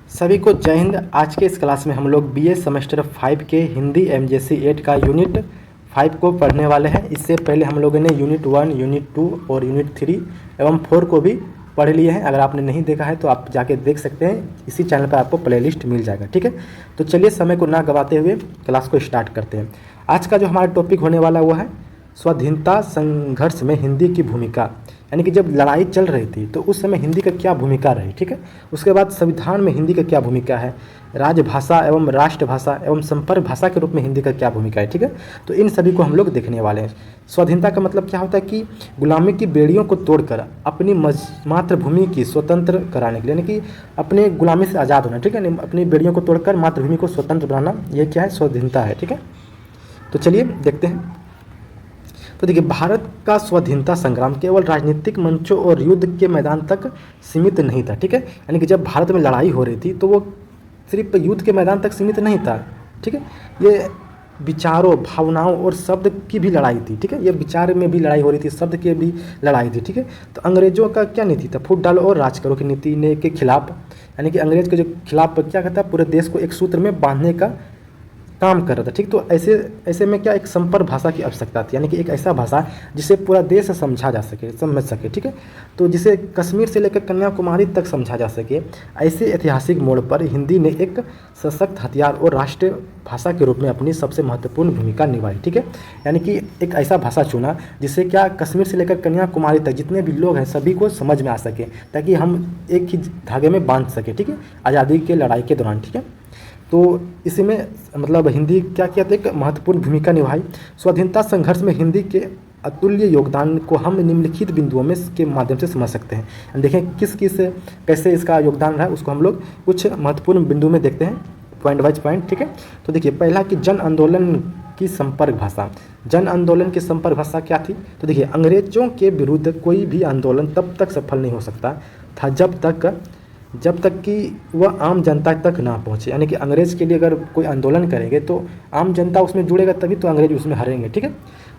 सभी को जय हिंद। आज के इस क्लास में हम लोग बीए सेमेस्टर 5 के हिंदी एमजेसी 8 का यूनिट 5 को पढ़ने वाले हैं। इससे पहले हम लोगों ने यूनिट 1, यूनिट 2 और यूनिट 3 एवं 4 को भी पढ़ लिए हैं। अगर आपने नहीं देखा है तो आप जाके देख सकते हैं, इसी चैनल पर आपको प्लेलिस्ट मिल जाएगा। ठीक है, तो चलिए समय को ना गवाते हुए क्लास को स्टार्ट करते हैं। आज का जो हमारा टॉपिक होने वाला वो है स्वाधीनता संघर्ष में हिंदी की भूमिका, यानी कि जब लड़ाई चल रही थी तो उस समय हिंदी का क्या भूमिका रही। ठीक है, उसके बाद संविधान में हिंदी का क्या भूमिका है, राजभाषा एवं राष्ट्रभाषा एवं संपर्क भाषा के रूप में हिंदी का क्या भूमिका है। ठीक है, तो इन सभी को हम लोग देखने वाले हैं। स्वाधीनता का मतलब क्या होता है कि गुलामी की बेड़ियों को तोड़कर अपनी मातृभूमि की स्वतंत्र कराने के लिए, यानी कि अपने गुलामी से आज़ाद होना। ठीक है, अपनी बेड़ियों को तोड़कर मातृभूमि को स्वतंत्र बनाना, यह क्या है, स्वाधीनता है। ठीक है, तो चलिए देखते हैं। तो देखिए, भारत का स्वाधीनता संग्राम केवल राजनीतिक मंचों और युद्ध के मैदान तक सीमित नहीं था। ठीक है, यानी कि जब भारत में लड़ाई हो रही थी तो वो सिर्फ युद्ध के मैदान तक सीमित नहीं था। ठीक है, ये विचारों, भावनाओं और शब्द की भी लड़ाई थी। ठीक है, ये विचार में भी लड़ाई हो रही थी, शब्द की भी लड़ाई थी। ठीक है, तो अंग्रेजों का क्या नीति था, फूट डालो और राज करो की नीति ने के खिलाफ, यानी कि अंग्रेज के जो खिलाफ क्या कहता है, पूरे देश को एक सूत्र में बांधने का काम कर रहा था। ठीक, तो ऐसे में क्या, एक संपर्क भाषा की आवश्यकता थी, यानी कि एक ऐसा भाषा जिसे पूरा देश समझा जा सके, समझ सके। ठीक है, तो जिसे कश्मीर से लेकर कन्याकुमारी तक समझा जा सके। ऐसे ऐतिहासिक मोड़ पर हिंदी ने एक सशक्त हथियार और राष्ट्रीय भाषा के रूप में अपनी सबसे महत्वपूर्ण भूमिका निभाई। ठीक है, यानी कि एक ऐसा भाषा चुना जिससे क्या, कश्मीर से लेकर कन्याकुमारी तक जितने भी लोग हैं सभी को समझ में आ सके, ताकि हम एक ही धागे में बांध सके। ठीक है, आज़ादी के लड़ाई के दौरान। ठीक है, तो इसी में मतलब हिंदी क्या किया था, एक महत्वपूर्ण भूमिका निभाई। स्वाधीनता संघर्ष में हिंदी के अतुल्य योगदान को हम निम्नलिखित बिंदुओं में के माध्यम से समझ सकते हैं। देखें किस कैसे इसका योगदान रहा, उसको हम लोग कुछ महत्वपूर्ण बिंदु में देखते हैं, पॉइंट वाइज पॉइंट। ठीक है, तो देखिए, पहला कि जन आंदोलन की संपर्क भाषा। जन आंदोलन की संपर्क भाषा क्या थी, तो देखिए, अंग्रेजों के विरुद्ध कोई भी आंदोलन तब तक सफल नहीं हो सकता था जब तक कि वह आम जनता तक ना पहुँचे। यानी कि अंग्रेज़ के लिए अगर कोई आंदोलन करेंगे तो आम जनता उसमें जुड़ेगा, तभी तो अंग्रेज उसमें हारेंगे। ठीक है,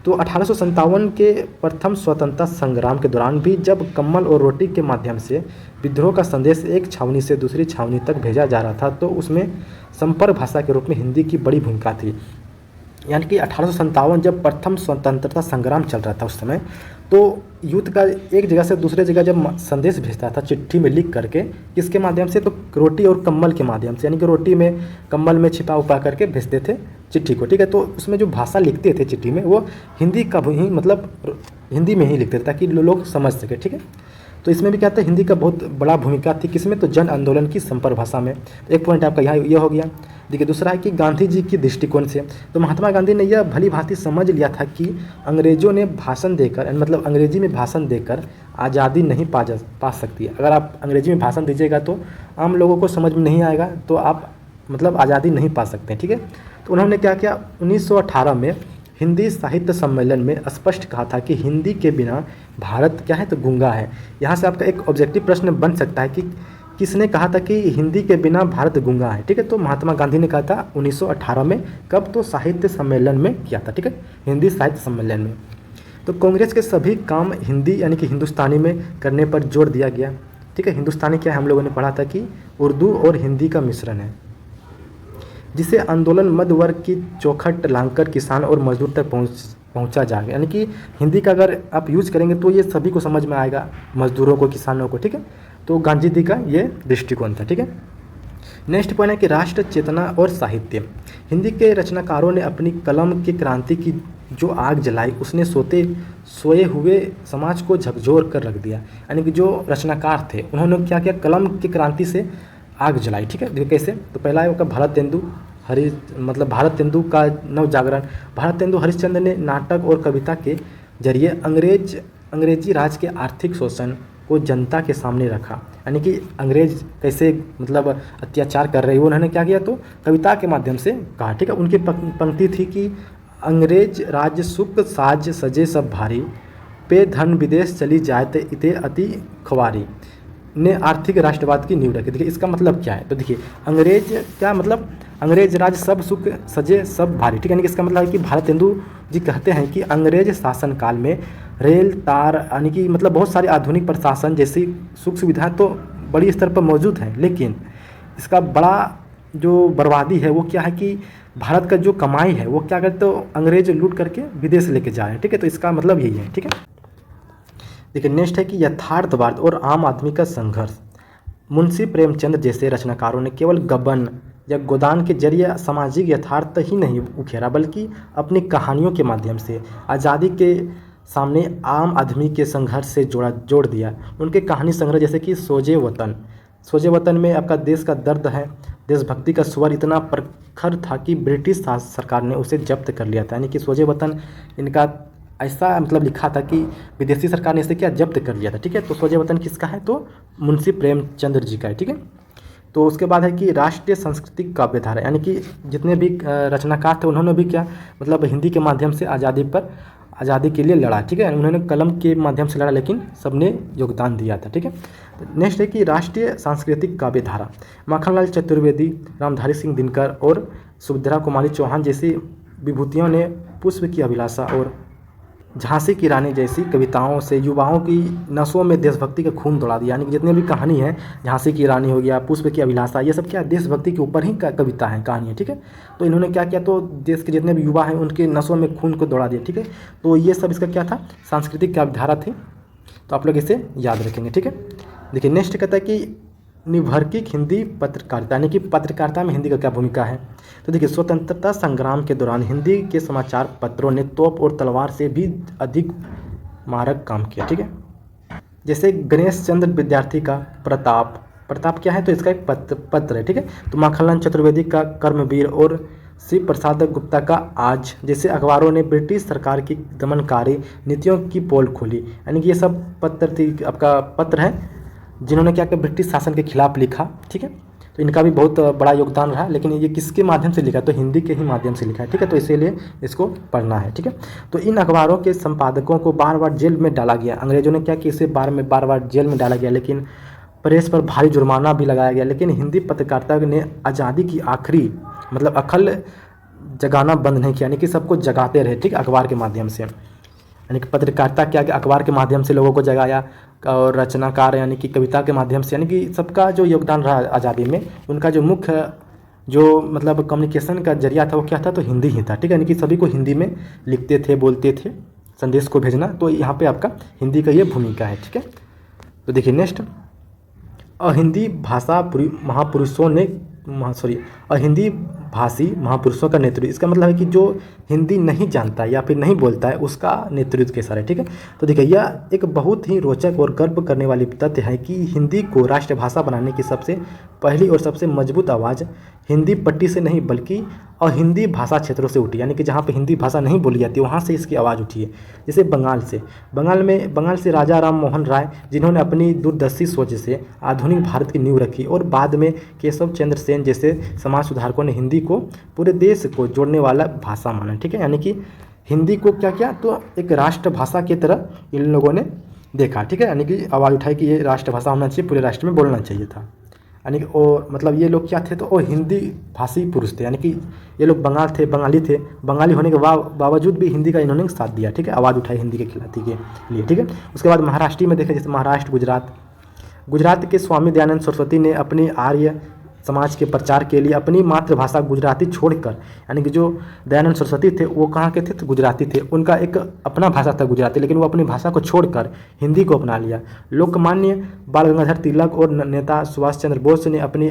तो 1857 के प्रथम स्वतंत्रता संग्राम के दौरान भी जब कम्बल और रोटी के माध्यम से विद्रोह का संदेश एक छावनी से दूसरी छावनी तक भेजा जा रहा था, तो उसमें संपर्क भाषा के रूप में हिंदी की बड़ी भूमिका थी। यानी कि 1857 जब प्रथम स्वतंत्रता संग्राम चल रहा था उस समय, तो युद्ध का एक जगह से दूसरे जगह जब संदेश भेजता था चिट्ठी में लिख करके, किसके माध्यम से, तो रोटी और कम्बल के माध्यम से, यानी कि रोटी में कम्बल में छिपा उपा करके भेजते थे चिट्ठी को। ठीक है, तो उसमें जो भाषा लिखते थे चिट्ठी में, वो हिंदी का ही मतलब हिंदी में ही लिखते थे ताकि लोग समझ सके। ठीक है, तो इसमें भी क्या था, हिंदी का बहुत बड़ा भूमिका थी किसमें, तो जन आंदोलन की संपर्क भाषा में। एक पॉइंट आपका यहाँ ये हो गया। देखिए, दूसरा है कि गांधी जी की दृष्टिकोण से, तो महात्मा गांधी ने यह भली भांति समझ लिया था कि अंग्रेजों ने भाषण देकर, मतलब अंग्रेजी में भाषण देकर आज़ादी नहीं पा सकती है। अगर आप अंग्रेजी में भाषण दीजिएगा तो आम लोगों को समझ में नहीं आएगा, तो आप मतलब आज़ादी नहीं पा सकते। ठीक है, तो उन्होंने क्या किया, 1918 में हिंदी साहित्य सम्मेलन में स्पष्ट कहा था कि हिंदी के बिना भारत क्या है, तो गूंगा है। यहाँ से आपका एक ऑब्जेक्टिव प्रश्न बन सकता है कि किसने कहा था कि हिंदी के बिना भारत गूंगा है। ठीक है, तो महात्मा गांधी ने कहा था 1918 में। कब, तो साहित्य सम्मेलन में किया था। ठीक है, हिंदी साहित्य सम्मेलन में। तो कांग्रेस के सभी काम हिंदी यानी कि हिंदुस्तानी में करने पर जोर दिया गया। ठीक है, हिंदुस्तानी क्या है, हम लोगों ने पढ़ा था कि उर्दू और हिंदी का मिश्रण है, जिसे आंदोलन मध्य वर्ग की चौखट लांघकर किसान और मजदूर तक पहुंचा जाएगा। यानी कि हिंदी का अगर आप यूज करेंगे तो ये सभी को समझ में आएगा, मजदूरों को, किसानों को। ठीक है, तो गांधी जी का ये दृष्टिकोण था। ठीक है, नेक्स्ट पॉइंट है कि राष्ट्र चेतना और साहित्य। हिंदी के रचनाकारों ने अपनी कलम की क्रांति की जो आग जलाई, उसने सोए हुए समाज को झकझोर कर रख दिया। यानी कि जो रचनाकार थे उन्होंने क्या किया, कलम की क्रांति से आग जलाई। ठीक है, देखिए कैसे, तो पहला है उनका भारत तेंदु का नव जागरण। भारत तेंदु हरिश्चंद्र ने नाटक और कविता के जरिए अंग्रेजी राज के आर्थिक शोषण को जनता के सामने रखा। यानी कि अंग्रेज कैसे मतलब अत्याचार कर रहे हैं, उन्होंने क्या किया, तो कविता के माध्यम से कहा। ठीक है, उनकी पंक्ति थी कि अंग्रेज राज सुख साज सजे सब भारी, पे धन विदेश चली जाए ते इते अति ख्वारी, ने आर्थिक राष्ट्रवाद की नींव रखी। देखिए इसका मतलब क्या है, तो देखिए अंग्रेज क्या मतलब, अंग्रेज राज सब सुख सजे सब भारी। ठीक है, यानी कि इसका मतलब है कि भारत तेंदु जी कहते हैं कि अंग्रेज शासन काल में रेल तार यानी कि मतलब बहुत सारे आधुनिक प्रशासन जैसी सुख सुविधाएं तो बड़ी स्तर पर मौजूद हैं, लेकिन इसका बड़ा जो बर्बादी है वो क्या है कि भारत का जो कमाई है वो क्या करते तो अंग्रेज लूट करके विदेश लेके जा रहे हैं, ठीक है। तो इसका मतलब यही है, ठीक है। देखिए नेक्स्ट है कि यथार्थवाद और आम आदमी का संघर्ष। मुंशी प्रेमचंद जैसे रचनाकारों ने केवल गबन या गोदान के जरिए सामाजिक यथार्थ ही नहीं उखेरा, बल्कि अपनी कहानियों के माध्यम से आज़ादी के सामने आम आदमी के संघर्ष से जोड़ दिया। उनके कहानी संग्रह जैसे कि सोजे वतन में आपका देश का दर्द है, देशभक्ति का स्वर इतना प्रखर था कि ब्रिटिश सरकार ने उसे जब्त कर लिया था। यानी कि सोजे वतन इनका ऐसा मतलब लिखा था कि विदेशी सरकार ने इसे क्या जब्त कर लिया था, ठीक है। तो सोजे वतन किसका है, तो मुंशी प्रेमचंद्र जी का है, ठीक है। तो उसके बाद है कि राष्ट्रीय सांस्कृतिक काव्यधारा, यानी कि जितने भी रचनाकार थे उन्होंने भी क्या मतलब हिंदी के माध्यम से आज़ादी के लिए लड़ा, ठीक है। उन्होंने कलम के माध्यम से लड़ा, लेकिन सबने योगदान दिया था, ठीक है। नेक्स्ट है कि राष्ट्रीय सांस्कृतिक काव्यधारा। माखनलाल चतुर्वेदी, रामधारी सिंह दिनकर और सुभद्रा कुमारी चौहान जैसी विभूतियों ने पुष्प की अभिलाषा और झांसी की रानी जैसी कविताओं से युवाओं की नसों में देशभक्ति का खून दौड़ा दिया। यानी कि जितने भी कहानी है, झांसी की रानी हो गया, पुष्प की अभिलाषा, ये सब क्या देशभक्ति के ऊपर ही कविता है, कहानी है, ठीक है। तो इन्होंने क्या किया, तो देश के जितने भी युवा हैं उनके नसों में खून को दौड़ा दिया, ठीक है। तो ये सब इसका क्या था, सांस्कृतिक काव्यधारा थी। तो आप लोग इसे याद रखेंगे, ठीक है। देखिए नेक्स्ट कहता है कि निभरकिक हिंदी पत्रकारिता, यानी कि पत्रकारिता में हिंदी का क्या भूमिका है। तो देखिए स्वतंत्रता संग्राम के दौरान हिंदी के समाचार पत्रों ने तोप और तलवार से भी अधिक मारक काम किया, ठीक है। जैसे गणेश चंद्र विद्यार्थी का प्रताप क्या है, तो इसका एक पत्र है, ठीक है। तो माखनलाल चतुर्वेदी का कर्मवीर और शिव प्रसाद गुप्ता का आज जैसे अखबारों ने ब्रिटिश सरकार की दमनकारी नीतियों की पोल खोली। यानी कि ये सब पत्र है जिन्होंने क्या किया, ब्रिटिश शासन के खिलाफ लिखा, ठीक है। तो इनका भी बहुत बड़ा योगदान रहा, लेकिन ये किसके माध्यम से लिखा, तो हिंदी के ही माध्यम से लिखा है, ठीक है। तो इसीलिए इसको पढ़ना है, ठीक है। तो इन अखबारों के संपादकों को बार बार जेल में डाला गया। अंग्रेजों ने क्या कि इसे बार बार जेल में डाला गया, लेकिन प्रेस पर भारी जुर्माना भी लगाया गया। लेकिन हिंदी पत्रकारिता ने आज़ादी की आखिरी मतलब अखल जगाना बंद नहीं किया, यानी कि सबको जगाते रहे, ठीक, अखबार के माध्यम से। यानी कि पत्रकारिता क्या कि अखबार के माध्यम से लोगों को जगाया, और रचनाकार यानी कि कविता के माध्यम से, यानी कि सबका जो योगदान रहा आज़ादी में, उनका जो मुख्य जो मतलब कम्युनिकेशन का जरिया था वो क्या था, तो हिंदी ही था, ठीक है। यानी कि सभी को हिंदी में लिखते थे, बोलते थे, संदेश को भेजना। तो यहाँ पे आपका हिंदी का ये भूमिका है, ठीक है। तो देखिए नेक्स्ट, अहिंदी भाषी महापुरुषों का नेतृत्व। इसका मतलब है कि जो हिंदी नहीं जानता या फिर नहीं बोलता है उसका नेतृत्व कैसा है, ठीक है। तो देखिए यह एक बहुत ही रोचक और गर्व करने वाली तथ्य है कि हिंदी को राष्ट्रभाषा बनाने की सबसे पहली और सबसे मजबूत आवाज़ हिंदी पट्टी से नहीं बल्कि अहिंदी भाषा क्षेत्रों से उठी। यानी कि जहाँ पे हिंदी भाषा नहीं बोली जाती वहाँ से इसकी आवाज़ उठी है। जैसे बंगाल से राजा राम मोहन राय, जिन्होंने अपनी दूरदर्शी सोच से आधुनिक भारत की नींव रखी, और बाद में केशव चंद्र सेन जैसे समाज सुधारकों ने हिंदी को पूरे देश को जोड़ने वाला भाषा माना, ठीक है। यानी कि हिंदी को क्या किया, तो एक राष्ट्रभाषा की तरह इन लोगों ने देखा, ठीक है। यानी कि आवाज़ उठाई कि ये राष्ट्रभाषा होना चाहिए, पूरे राष्ट्र में बोलना चाहिए था। यानी कि और मतलब ये लोग क्या थे, तो वो हिंदी भाषी पुरुष थे। यानी कि ये लोग बंगाली थे, बंगाली होने के बावजूद भी हिंदी का इन्होंने साथ दिया, ठीक है, आवाज़ उठाई हिंदी के खिलाती के लिए, ठीक है। उसके बाद महाराष्ट्र में देखें, जैसे महाराष्ट्र, गुजरात के स्वामी दयानंद सरस्वती ने अपनी आर्य समाज के प्रचार के लिए अपनी मातृभाषा गुजराती छोड़कर, यानी कि जो दयानंद सरस्वती थे वो कहाँ के थे, तो गुजराती थे, उनका एक अपना भाषा था गुजराती, लेकिन वो अपनी भाषा को छोड़कर हिंदी को अपना लिया। लोकमान्य बाल गंगाधर तिलक और नेता सुभाष चंद्र बोस ने अपनी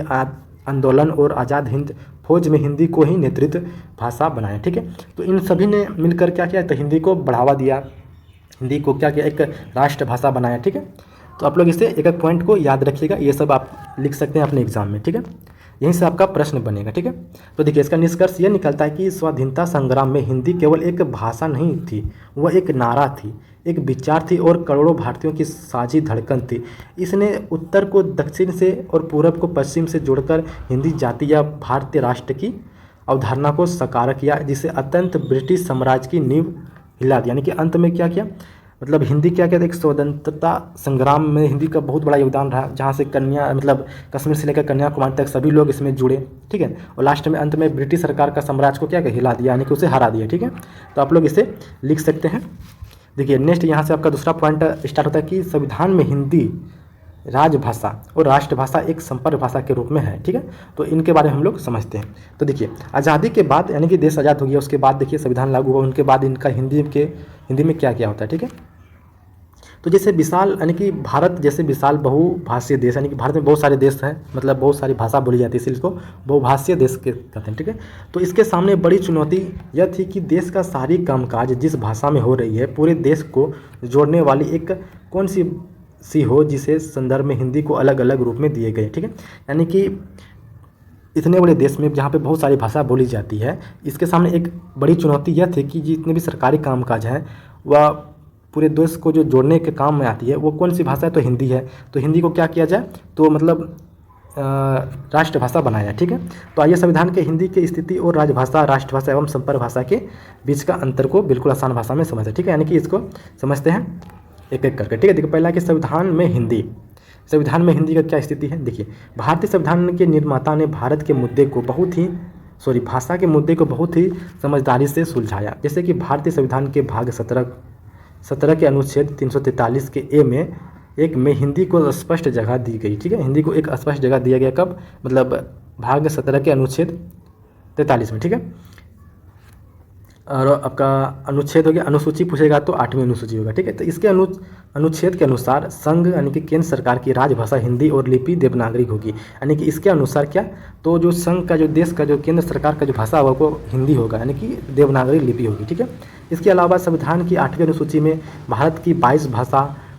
आंदोलन और आज़ाद हिंद फौज में हिंदी को ही नेतृत्व भाषा बनाया, ठीक है। तो इन सभी ने मिलकर क्या किया, तो हिंदी को बढ़ावा दिया, हिंदी को क्या किया, एक राष्ट्रभाषा बनाया, ठीक है। तो आप लोग इसे एक एक पॉइंट को याद रखिएगा, ये सब आप लिख सकते हैं अपने एग्जाम में, ठीक है। यहीं से आपका प्रश्न बनेगा, ठीक है। तो देखिए इसका निष्कर्ष ये निकलता है कि स्वाधीनता संग्राम में हिंदी केवल एक भाषा नहीं थी, वह एक नारा थी, एक विचार थी और करोड़ों भारतीयों की साझी धड़कन थी। इसने उत्तर को दक्षिण से और पूरब को पश्चिम से जोड़कर हिंदी जाति या भारतीय राष्ट्र की अवधारणा को साकार किया, जिसे अत्यंत ब्रिटिश साम्राज्य की नींव हिला दी। यानी कि अंत में क्या किया, मतलब हिंदी क्या कहते हैं, एक स्वतंत्रता संग्राम में हिंदी का बहुत बड़ा योगदान रहा, जहाँ से कश्मीर से लेकर कन्याकुमारी तक सभी लोग इसमें जुड़े, ठीक है। और लास्ट में अंत में ब्रिटिश सरकार का साम्राज्य को क्या हिला दिया, यानी कि उसे हरा दिया, ठीक है। तो आप लोग इसे लिख सकते हैं। देखिए नेक्स्ट यहाँ से आपका दूसरा पॉइंट स्टार्ट होता है कि संविधान में हिंदी राजभाषा और राष्ट्रभाषा एक संपर्क भाषा के रूप में है, ठीक है। तो इनके बारे में हम लोग समझते हैं। तो देखिए, आज़ादी के बाद यानी कि देश आज़ाद हो गया, उसके बाद देखिए संविधान लागू हुआ, उनके बाद इनका हिंदी में क्या क्या होता है, ठीक है। तो जैसे विशाल यानी कि भारत जैसे विशाल बहुभाषीय देश, यानी कि भारत में बहुत सारे देश हैं, मतलब बहुत सारी भाषा बोली जाती है, इसलिए इसको बहुभाषीय देश के कहते हैं, ठीक है। तो इसके सामने बड़ी चुनौती यह थी कि देश का सारी कामकाज जिस भाषा में हो रही है, पूरे देश को जोड़ने वाली एक कौन सी हो जिसे संदर्भ में हिंदी को अलग अलग रूप में दिए गए, ठीक है। यानी कि इतने बड़े देश में जहाँ पे बहुत सारी भाषा बोली जाती है, इसके सामने एक बड़ी चुनौती यह थी कि जितने भी सरकारी कामकाज हैं वह पूरे देश को जो जोड़ने के काम में आती है, वो कौन सी भाषा है, तो हिंदी है। तो हिंदी को क्या किया जाए, तो मतलब राष्ट्रभाषा बनाया, ठीक है। तो आइए संविधान के हिंदी की स्थिति और राजभाषा, राष्ट्रभाषा एवं संपर्क भाषा के बीच का अंतर को बिल्कुल आसान भाषा में समझते हैं, ठीक है। यानी कि इसको समझते हैं एक एक करके, ठीक है। देखिए, पहला कि संविधान में हिंदी का क्या स्थिति है। देखिए, भारतीय संविधान के निर्माता ने भारत के मुद्दे को भाषा के मुद्दे को बहुत ही समझदारी से सुलझाया। जैसे कि भारतीय संविधान के भाग 17 के अनुच्छेद 343 के एक में हिंदी को स्पष्ट जगह दी गई, ठीक है। हिंदी को एक स्पष्ट जगह दिया गया, कब, मतलब भाग 17 के अनुच्छेद 43 में, ठीक है। और आपका अनुच्छेद हो गया, अनुसूची पूछेगा तो 8वीं अनुसूची होगा, ठीक है। तो इसके अनुच्छेद के अनुसार संघ यानी कि केंद्र सरकार की राजभाषा हिंदी और लिपि देवनागरी होगी। यानी कि इसके अनुसार क्या, तो जो संघ का, जो देश का, जो केंद्र सरकार का जो भाषा होगा वो हिंदी होगा, यानी कि देवनागरी लिपि होगी, ठीक है। इसके अलावा संविधान की 8वीं अनुसूची में भारत की 22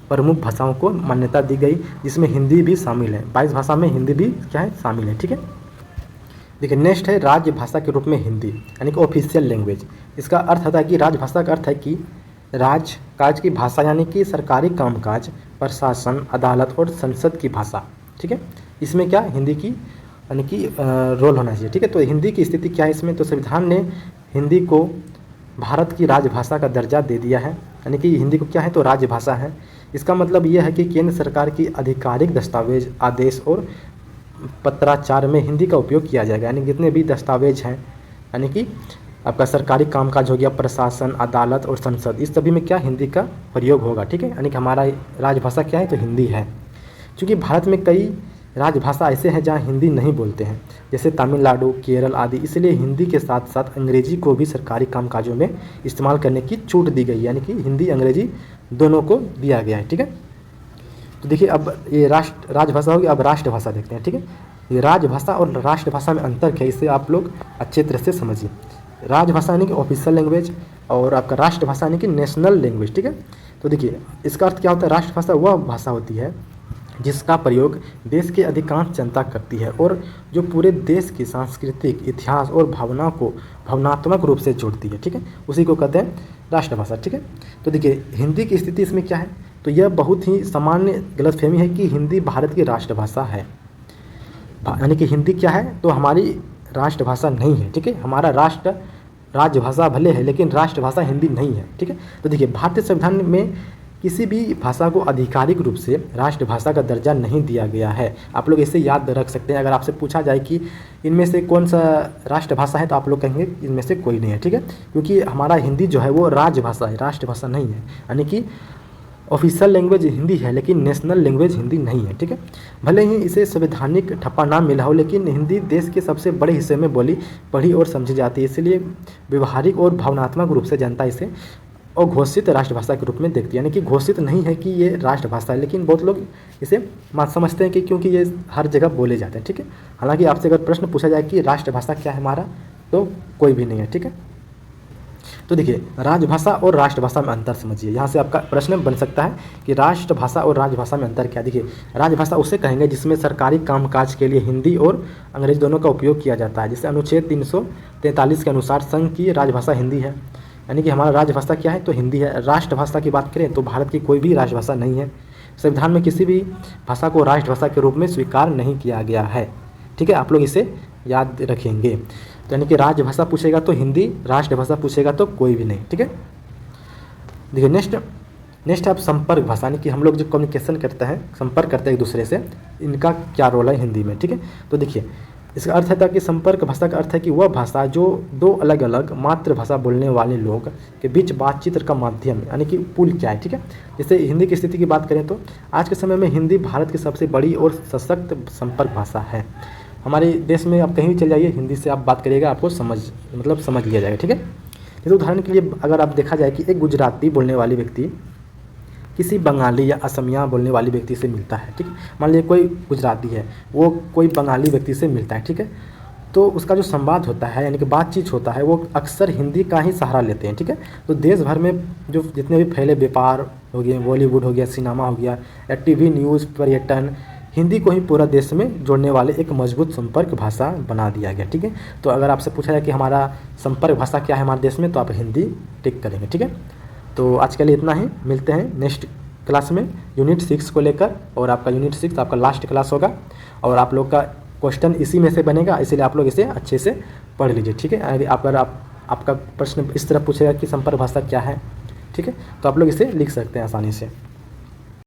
प्रमुख भाषाओं को मान्यता दी गई, जिसमें हिंदी भी शामिल है। 22 भाषा में हिंदी भी क्या है, शामिल है, ठीक है। देखिए, नेक्स्ट है राजभाषा के रूप में हिंदी, यानी कि ऑफिशियल लैंग्वेज। इसका अर्थ होता है कि राजभाषा का अर्थ है कि राजकाज की भाषा, यानी कि सरकारी कामकाज, प्रशासन, अदालत और संसद की भाषा, ठीक है। इसमें क्या, हिंदी की यानी कि रोल होना चाहिए, ठीक है। तो हिंदी की स्थिति क्या है इसमें, तो संविधान ने हिंदी को भारत की राजभाषा का दर्जा दे दिया है, यानी कि हिंदी को क्या है, तो राजभाषा है। इसका मतलब यह है कि केंद्र सरकार की आधिकारिक दस्तावेज, आदेश और पत्राचार में हिंदी का उपयोग किया जाएगा। यानी जितने भी दस्तावेज हैं, यानी कि आपका सरकारी कामकाज हो गया, प्रशासन, अदालत और संसद, इस सभी में क्या, हिंदी का प्रयोग होगा, ठीक है। यानी कि हमारा राजभाषा क्या है, तो हिंदी है। क्योंकि भारत में कई राजभाषा ऐसे हैं जहाँ हिंदी नहीं बोलते हैं, जैसे तमिलनाडु, केरल आदि, इसलिए हिंदी के साथ साथ अंग्रेजी को भी सरकारी कामकाजों में इस्तेमाल करने की छूट दी गई, यानी कि हिंदी अंग्रेजी दोनों को दिया गया है, ठीक है। तो देखिए, अब ये राजभाषा होगी, अब राष्ट्रभाषा देखते हैं, ठीक है। ये राजभाषा और राष्ट्रभाषा में अंतर क्या है, इसे आप लोग अच्छे तरह से समझिए। राजभाषा यानी कि ऑफिशियल लैंग्वेज और आपका राष्ट्रभाषा यानी कि नेशनल लैंग्वेज, ठीक है। तो देखिए, इसका अर्थ क्या होता है, राष्ट्रभाषा वह भाषा होती है जिसका प्रयोग देश के अधिकांश जनता करती है और जो पूरे देश की सांस्कृतिक, इतिहास और भावनाओं को भावनात्मक रूप से जोड़ती है, ठीक है। उसी को कहते हैं राष्ट्रभाषा, ठीक है। तो देखिए, हिंदी की स्थिति इसमें क्या है, तो यह बहुत ही सामान्य गलतफहमी है कि हिंदी भारत की राष्ट्रभाषा है, यानी कि हिंदी क्या है, तो हमारी राष्ट्रभाषा नहीं है, ठीक है। हमारा राजभाषा भले है, लेकिन राष्ट्रभाषा हिंदी नहीं है, ठीक है। तो देखिए, भारतीय संविधान में किसी भी भाषा को आधिकारिक रूप से राष्ट्रभाषा का दर्जा नहीं दिया गया है। आप लोग इसे याद रख सकते हैं। अगर आपसे पूछा जाए कि इनमें से कौन सा राष्ट्रभाषा है, तो आप लोग कहेंगे इनमें से कोई नहीं है, ठीक है। क्योंकि हमारा हिंदी जो है वो राजभाषा है, राष्ट्रभाषा नहीं है। यानी कि ऑफिशियल लैंग्वेज हिंदी है, लेकिन नेशनल लैंग्वेज हिंदी नहीं है, ठीक है। भले ही इसे संवैधानिक ठप्पा नाम मिला हो, लेकिन हिंदी देश के सबसे बड़े हिस्से में बोली, पढ़ी और समझी जाती है। इसलिए व्यवहारिक और भावनात्मक रूप से जनता इसे अघोषित राष्ट्रभाषा के रूप में देखती है। यानी कि घोषित नहीं है कि ये राष्ट्रभाषा है, लेकिन बहुत लोग इसे समझते हैं कि क्योंकि ये हर जगह बोले जाते हैं, ठीक है। हालांकि आपसे अगर प्रश्न पूछा जाए कि राष्ट्रभाषा क्या है हमारा, तो कोई भी नहीं है, ठीक है। तो देखिए, राजभाषा और राष्ट्रभाषा में अंतर समझिए। यहाँ से आपका प्रश्न बन सकता है कि राष्ट्रभाषा और राजभाषा में अंतर क्या। देखिए, राजभाषा उसे कहेंगे जिसमें सरकारी कामकाज के लिए हिंदी और अंग्रेजी दोनों का उपयोग किया जाता है। जैसे अनुच्छेद 343 के अनुसार संघ की राजभाषा हिंदी है, यानी कि हमारा राजभाषा क्या है, तो हिंदी है। राष्ट्रभाषा की बात करें तो भारत की कोई भी राजभाषा नहीं है। संविधान में किसी भी भाषा को राष्ट्रभाषा के रूप में स्वीकार नहीं किया गया है, ठीक है। आप लोग इसे याद रखेंगे। तो यानी कि राजभाषा पूछेगा तो हिंदी, राष्ट्रभाषा पूछेगा तो कोई भी नहीं, ठीक है। देखिए, नेक्स्ट है आप संपर्क भाषा, यानी कि हम लोग जो कम्युनिकेशन करते हैं, संपर्क करते हैं एक दूसरे से, इनका क्या रोल है हिंदी में, ठीक है। तो देखिए, इसका अर्थ है कि संपर्क भाषा का अर्थ है कि वह भाषा जो दो अलग अलग मातृभाषा बोलने वाले लोग के बीच बातचीत का माध्यम यानी कि पुल क्या है, ठीक है। जैसे हिंदी की स्थिति की बात करें तो आज के समय में हिंदी भारत की सबसे बड़ी और सशक्त संपर्क भाषा है। हमारे देश में आप कहीं भी चले जाइए, हिंदी से आप बात करिएगा, आपको समझ लिया जाएगा, ठीक है। जैसे उदाहरण के लिए अगर आप देखा जाए कि एक गुजराती बोलने वाली व्यक्ति किसी बंगाली या असमिया बोलने वाली व्यक्ति से मिलता है, ठीक है। मान लीजिए कोई गुजराती है, वो कोई बंगाली व्यक्ति से मिलता है, ठीक है। तो उसका जो संवाद होता है यानी कि बातचीत होता है वो अक्सर हिंदी का ही सहारा लेते हैं, ठीक है। तो देश भर में जो जितने भी फैले व्यापार हो गए, बॉलीवुड हो गया, सिनेमा हो गया या टीवी न्यूज़, पर्यटन, हिंदी को ही पूरा देश में जोड़ने वाले एक मजबूत संपर्क भाषा बना दिया गया, ठीक है। तो अगर आपसे पूछा जाए कि हमारा संपर्क भाषा क्या है हमारे देश में, तो आप हिंदी टिक करेंगे, ठीक है। तो आज के लिए इतना ही, मिलते हैं नेक्स्ट क्लास में यूनिट 6 को लेकर। और आपका यूनिट 6 आपका लास्ट क्लास होगा और आप लोग का क्वेश्चन इसी में से बनेगा, इसीलिए आप लोग इसे अच्छे से पढ़ लीजिए, ठीक है। अगर आपका प्रश्न इस तरह पूछेगा कि संपर्क भाषा क्या है, ठीक है, तो आप लोग इसे लिख सकते हैं आसानी से।